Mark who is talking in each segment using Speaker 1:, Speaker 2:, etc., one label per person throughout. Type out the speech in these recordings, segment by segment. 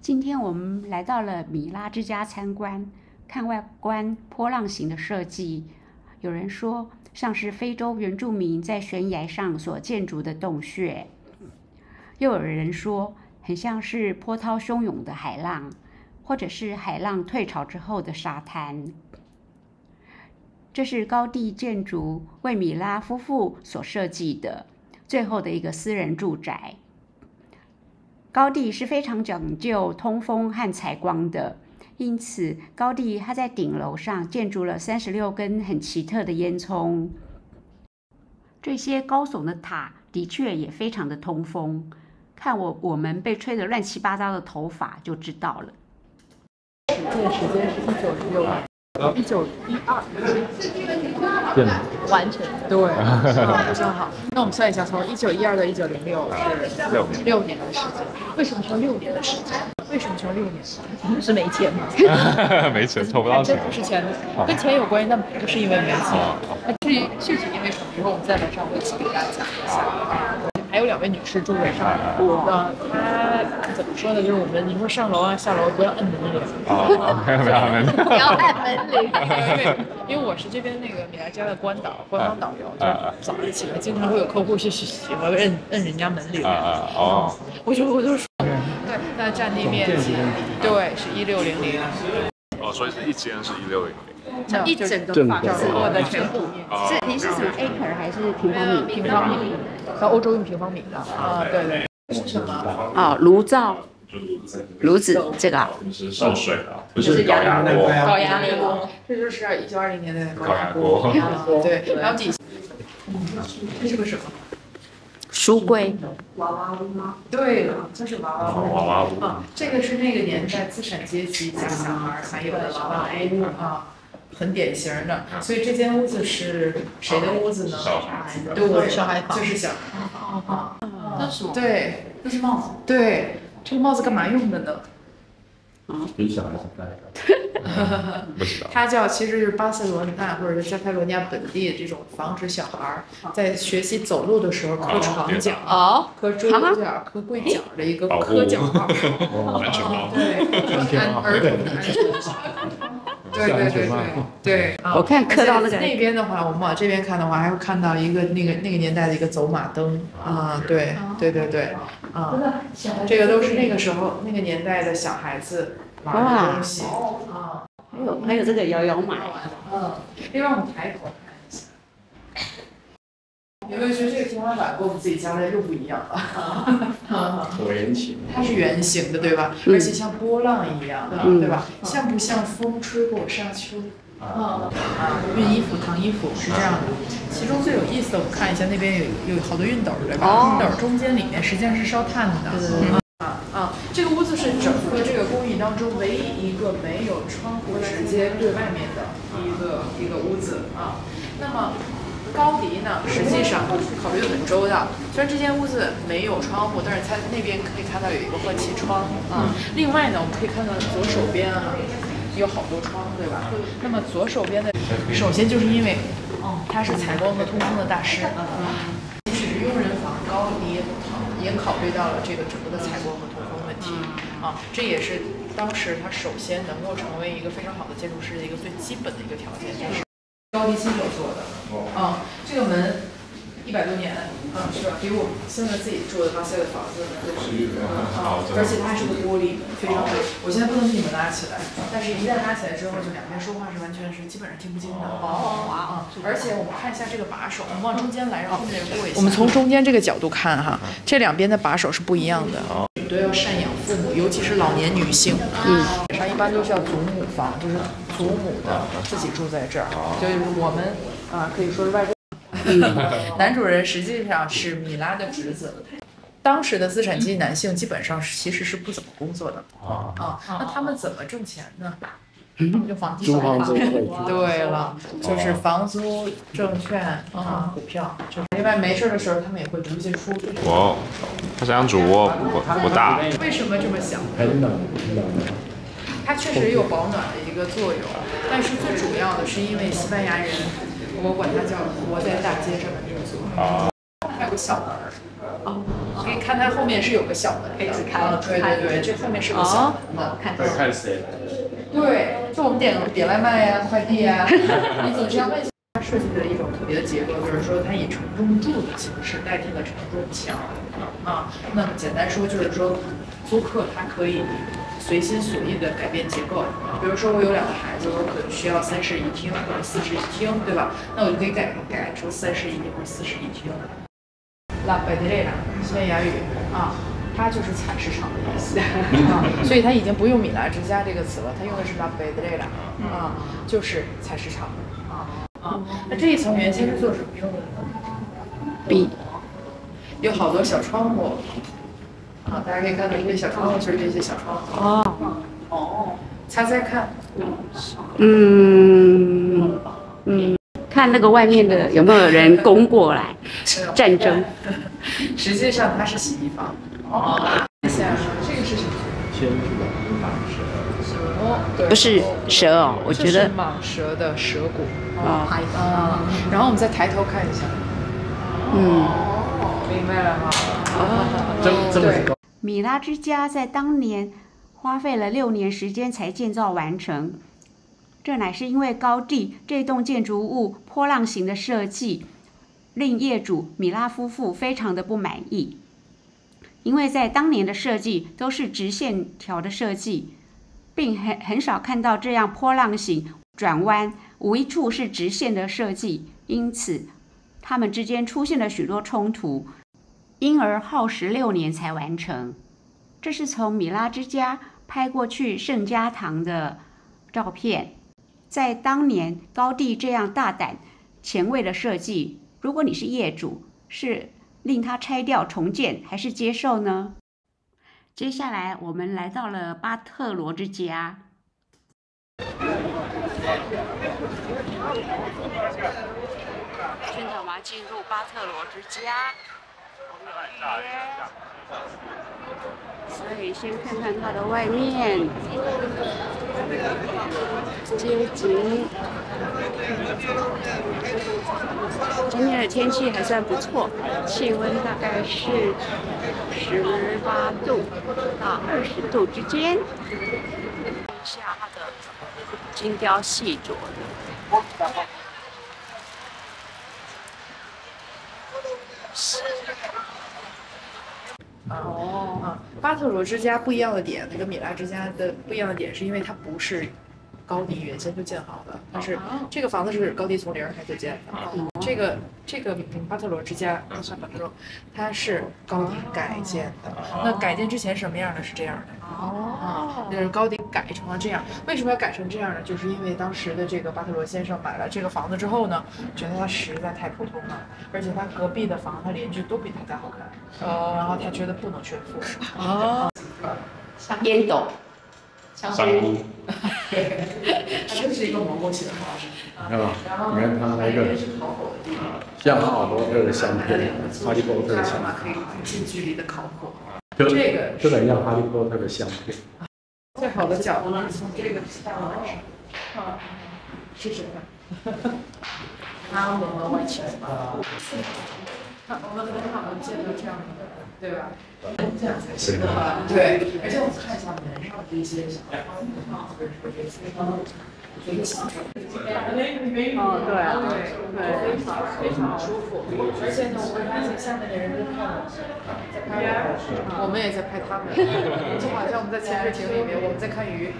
Speaker 1: 今天我们来到了米拉之家参观，看外观波浪形的设计。有人说像是非洲原住民在悬崖上所建筑的洞穴，又有人说很像是波涛汹涌的海浪，或者是海浪退潮之后的沙滩。这是高第建筑为米拉夫妇所设计的最后的一个私人住宅。高第是非常讲究通风和采光的，因此高第他在顶楼上建筑了36根很奇特的烟囱。这些高耸的塔的确也非常的通风，看我们被吹得乱七八糟的头发就知道了。
Speaker 2: 这个时间是1916年，1912完成。对，非常好。那我们算一下，从1912到1906是6年的时间。为什么需要6年的时间？为什么需要6年？是没钱吗？
Speaker 3: 没钱，筹不到钱。
Speaker 2: 这不是钱，跟钱有关系，但不是因为没钱。具体因为什么？以后我们再来上会期给大家讲一下。还有2位女士住在上面，她怎么说呢？就是我们你说上楼啊、下楼不要摁门铃。
Speaker 3: 没有按门铃。
Speaker 2: 不要按门铃。因为我是这边那个米拉家的官方导游，就是早上起来经常会有客户喜欢摁人家门铃。我就说，对，那占地面积，对，是1600。
Speaker 3: 所以是一间是1600。
Speaker 1: 一整个房子
Speaker 2: 的全部面积。
Speaker 1: 是你是什么 acre 还是平方米？
Speaker 2: 平方米，在欧洲用平方米的啊，对。是什么？
Speaker 1: 炉灶。炉子这个
Speaker 3: 是烧水的，不是高压锅。
Speaker 2: 高压锅，这就是1920年代的高压锅。对，然后底下这是个什么？
Speaker 1: 书柜。
Speaker 2: 娃娃屋吗？对了，这是娃娃屋。
Speaker 3: 娃娃屋
Speaker 2: 啊，这个是那个年代资产阶级家小孩才有的娃娃屋啊，很典型的。所以这间屋子是谁的屋子呢？对，小孩房，就是小孩房。那是什么？对，那是帽子。对，这个帽子干嘛用的呢？
Speaker 4: 给小孩子戴的。
Speaker 3: 不知道。
Speaker 2: 它其实是巴塞罗那或者是加泰罗尼亚本地的这种防止小孩在学习走路的时候磕床脚、磕桌角、磕柜角的一个磕脚帽。对，儿童的安全帽。对。
Speaker 1: 我看磕到
Speaker 2: 那边的话，我们往这边看的话，还会看到一个那个年代的一个走马灯啊，对啊，这个都是那个时候那个年代的小孩子玩的东西啊。
Speaker 1: 还有这个摇摇马。
Speaker 2: 另外我们抬头看一下，有没有觉得这个天花板跟我们自己家的又不一样了？
Speaker 4: 圆形，
Speaker 2: 它是圆形的，对吧？而且像波浪一样，对吧？像不像风吹过沙丘？熨衣服、烫衣服是这样的。其中最有意思的，我们看一下那边有好多熨斗，对吧？熨斗中间里面实际上是烧炭的。这个屋子是整个这个公寓当中唯一一个没有窗户直接对外面的一个屋子啊。那么高迪呢，实际上考虑很周到。虽然这间屋子没有窗户，但是它那边可以看到有一个换气窗啊。另外呢，我们可以看到左手边有好多窗，对吧？那么左手边的，首先就是因为他是采光和通风的大师。即使是佣人房，高迪也考虑到了这个整个的采光和通风问题啊，这也是当时他首先能够成为一个非常好的建筑师的一个最基本的一个条件，就是高迪亲手做的这个门100多年是吧？比我们现在自己住的巴塞的房子而且它还是个玻璃门，非常好。我现在不能给你们拉起来，但是一旦拉起来之后，就两边说话是完全是基本上听不清的。而且我们看一下这个把手，我们往中间来，让后面人过一下。我们从中间这个角度看这两边的把手是不一样的。都要赡养父母，尤其是老年女性。上一般都是要祖母房，就是祖母的自己住在这儿。就是我们可以说是外公。男主人实际上是米拉的侄子。当时的资产阶级男性基本上其实是不怎么工作的那他们怎么挣钱呢？就房地产。对了，就是房租、证券股票。另外没事的时候，他们也会读一些书。
Speaker 3: 哇，他想主卧不大。
Speaker 2: 为什么这么想？它确实也有保暖的一个作用，但是最主要的是因为西班牙人，我管它叫活在大街上的民族。还有个小门你可以看它后面是有个小门的，可以只开。对对对，这后面是个小门的。
Speaker 4: 看谁来。
Speaker 2: 对，就我们点外卖呀、快递呀，你总是要问一下。它设计的一种特别的结构，就是说它以承重柱的形式代替了承重墙啊。那么简单说就是说，租客他可以随心所欲的改变结构。比如说我有2个孩子，我可能需要3室1厅或者4室1厅，对吧？那我就可以改成3室1厅或者4室1厅。La Pedrera， 西班牙语啊。它就是采石场的意思啊，所以它已经不用米拉之家这个词了，它用的是 La Pedrera 啊，就是采石场啊。那这一层原先是做什么用的呢？
Speaker 1: 壁，
Speaker 2: 有好多小窗户啊，大家可以看到这些小窗户就是这些小窗户。哦，猜猜看。
Speaker 1: 看那个外面的有没有人攻过来，战争。
Speaker 2: 实际上它是洗衣房。看一下，这个是什么？
Speaker 4: 千蟒蛇。
Speaker 1: 不是蛇哦，我觉得
Speaker 2: 蟒蛇的舌骨然后我们再抬头看一下。明白了哈。
Speaker 4: 真的是高。
Speaker 1: 米拉之家在当年花费了6年时间才建造完成，这乃是因为高第这栋建筑物波浪形的设计，令业主米拉夫妇非常的不满意。因为在当年的设计都是直线条的设计，并很少看到这样波浪形转弯，无一处是直线的设计，因此他们之间出现了许多冲突，因而耗时6年才完成。这是从米拉之家拍过去圣家堂的照片。在当年高第这样大胆前卫的设计，如果你是业主，是令它拆掉重建还是接受呢？接下来我们来到了巴特罗之家。现在我们要进入巴特罗之家，所以先看看它的外面街景。今天的天气还算不错，气温大概是18度到20度之间。看一下它的精雕细琢的。
Speaker 2: 巴特罗之家不一样的点，跟米拉之家的不一样的点，是因为它不是高第原先就建好的，但是这个房子是高第从0开始建的。这个巴特罗之家，它是高第改建的。那改建之前什么样的？是这样的。就是高第改成了这样。为什么要改成这样呢？就是因为当时的这个巴特罗先生买了这个房子之后呢，觉得它实在太普通了，而且他隔壁的房，他邻居都比他家好看。然后他觉得不能炫富。
Speaker 1: 烟斗。
Speaker 3: 香菇，
Speaker 2: 它就是一个蘑菇型的，
Speaker 4: 你看吧，你看它那个像哈利波特的相片，哈利波特的相片，
Speaker 2: 可以近距离的烤火。
Speaker 4: 就很像哈利波特的相片。
Speaker 2: 最好的角度是从这个下来，试试看。他们完全我们很少能见到这样的，对吧？这样才行。对，而且我们看一下门上这些小窗户，或者说这些这个形状。对啊，对，非常舒服。而且呢，我会发现下面的人都看我们，在拍我们也在拍他们，就好像我们在潜水艇里面，我们在看鱼，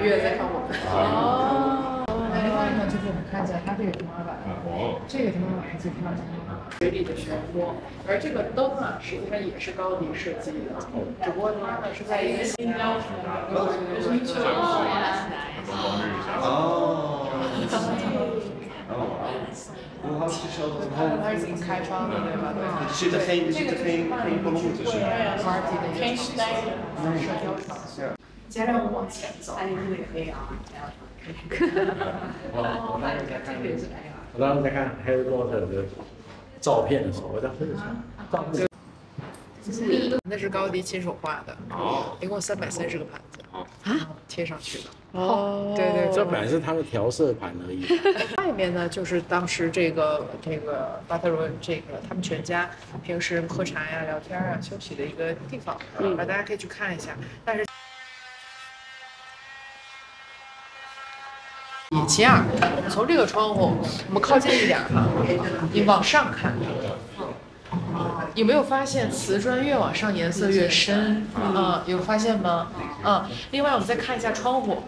Speaker 2: 鱼也在看我们。另外呢，就是我们看一下它这个天花板，这个天花板是最漂亮的。水里的漩涡，而这个灯呢，实际上也是高第设计的，只不过它呢是在一个新标出来的。它是怎么开窗的，对吧？对。这个黑不露，就是 Marty 的一个社交场所。接着我们往前走，它就是黑啊。
Speaker 4: 我当时在看 Harry Potter 的照片的时候，我当时就想，照片。
Speaker 2: 那是高第亲手画的，一共330个盘子。贴上去的。
Speaker 5: 哦，
Speaker 2: 对对，
Speaker 4: 这本来是它的调色盘而已。
Speaker 2: 外面呢，就是当时这个巴特罗他们全家平时喝茶呀、聊天啊、休息的一个地方，大家可以去看一下。但是以前啊，我们从这个窗户，我们靠近一点哈，你往上看。有没有发现瓷砖越往上颜色越深？有发现吗？另外我们再看一下窗户，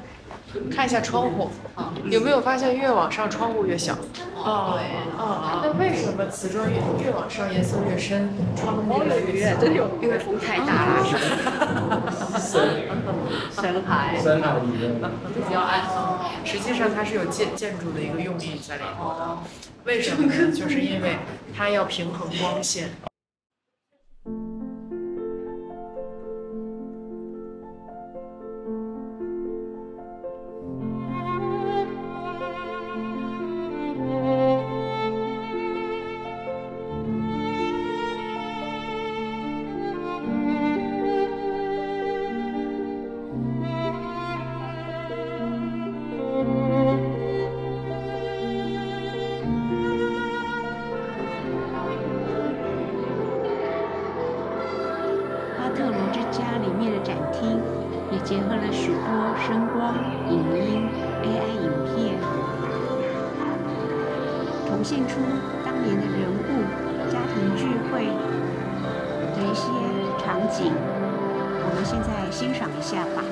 Speaker 2: 有没有发现越往上窗户越小？那为什么瓷砖越往上颜色越深，窗户越来越小？
Speaker 1: 真有，因为风太大了，深海
Speaker 4: 理论
Speaker 2: 比较暗。实际上它是有建筑的一个用意在里头的。为什么呢？就是因为它要平衡光线。
Speaker 1: 巴特罗之家里面的展厅也结合了许多声光、影音、AI 影片，重现出当年的人物、家庭聚会的一些场景。我们现在欣赏一下吧。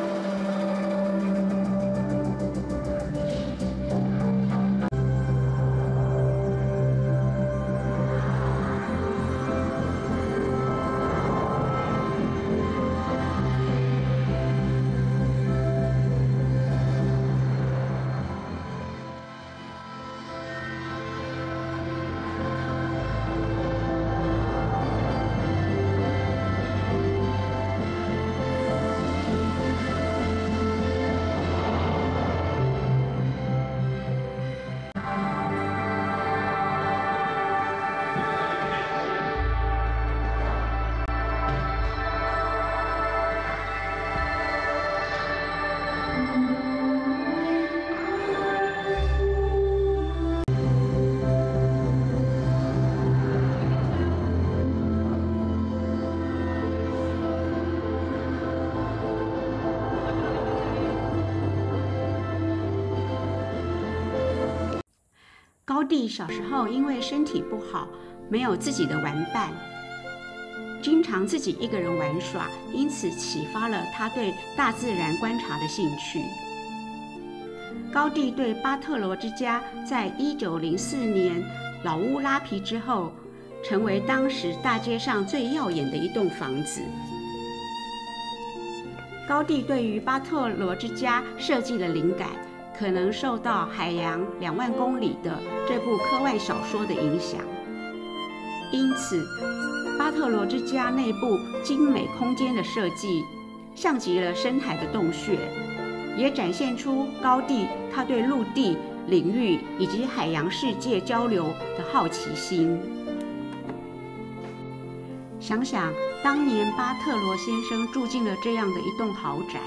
Speaker 1: 高第小时候因为身体不好，没有自己的玩伴，经常自己一个人玩耍，因此启发了他对大自然观察的兴趣。高第对巴特罗之家在1904年老屋拉皮之后，成为当时大街上最耀眼的一栋房子。高第对于巴特罗之家设计的灵感，可能受到《海洋2万公里》的这部科幻小说的影响，因此巴特罗之家内部精美空间的设计，像极了深海的洞穴，也展现出高第他对陆地、领域以及海洋世界交流的好奇心。想想当年巴特罗先生住进了这样的一栋豪宅，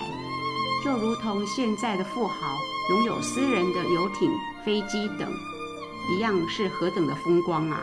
Speaker 1: 就如同现在的富豪拥有私人的游艇、飞机等，一样是何等的风光啊！